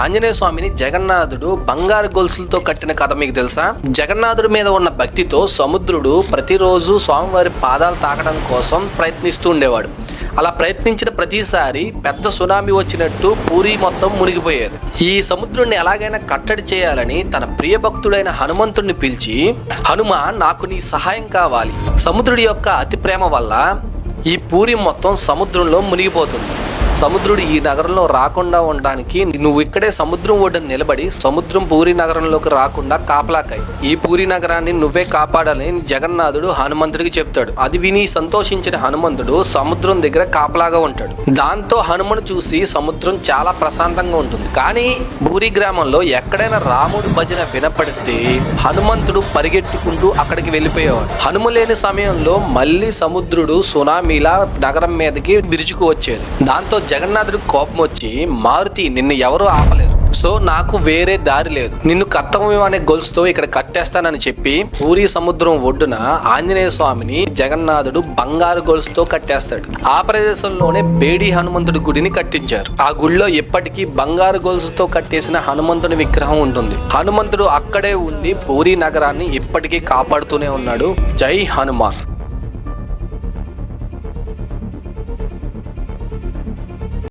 ఆంజనేయ స్వామిని జగన్నాథుడు బంగారు గొలుసులతో కట్టిన కథ మీకు తెలుసా? జగన్నాథుడి మీద ఉన్న భక్తితో సముద్రుడు ప్రతిరోజు స్వామివారి పాదాలు తాకడం కోసం ప్రయత్నిస్తూ ఉండేవాడు. అలా ప్రయత్నించిన ప్రతిసారి పెద్ద సునామీ వచ్చినట్టు పూరి మొత్తం మునిగిపోయేది. ఈ సముద్రుడిని ఎలాగైనా కట్టడి చేయాలని తన ప్రియ భక్తుడైన హనుమంతుడిని పిలిచి, హనుమ, నాకు నీ సహాయం కావాలి. సముద్రుడి యొక్క అతి ప్రేమ వల్ల ఈ పూరి మొత్తం సముద్రంలో మునిగిపోతుంది. సముద్రుడు ఈ నగరంలో రాకుండా ఉండడానికి నువ్వు ఇక్కడే సముద్రం ఒడ్డున నిలబడి సముద్రం పూరి నగరంలోకి రాకుండా కాపలాకాయి. ఈ పూరి నగరాన్ని నువ్వే కాపాడాలని జగన్నాథుడు హనుమంతుడికి చెప్తాడు. అది విని సంతోషించిన హనుమంతుడు సముద్రం దగ్గర కాపలాగా ఉంటాడు. దాంతో హనుమను చూసి సముద్రం చాలా ప్రశాంతంగా ఉంటుంది. కానీ పూరి గ్రామంలో ఎక్కడైనా రాముడు భజన వినపడితే హనుమంతుడు పరిగెట్టుకుంటూ అక్కడికి వెళ్ళిపోయేవాడు. హనుమ లేని సమయంలో మళ్ళీ సముద్రుడు సునామీలా నగరం మీదకి విరుచుకు వచ్చేది. దాంతో జగన్నాథుడికి కోపం వచ్చి, మారుతి, నిన్ను ఎవరూ ఆపలేరు, సో నాకు వేరే దారి లేదు, నిన్ను కర్తవ్యం అనే గొలుసుతో ఇక్కడ కట్టేస్తానని చెప్పి పూరి సముద్రం ఒడ్డున ఆంజనేయ స్వామిని జగన్నాథుడు బంగారు గొలుసుతో కట్టేస్తాడు. ఆ ప్రదేశంలోనే బేడి హనుమంతుడి గుడిని కట్టించారు. ఆ గుడిలో ఎప్పటికీ బంగారు గొలుసుతో కట్టేసిన హనుమంతుని విగ్రహం ఉంటుంది. హనుమంతుడు అక్కడే ఉండి పూరి నగరాన్ని ఇప్పటికీ కాపాడుతూనే ఉన్నాడు. జై హనుమాన్.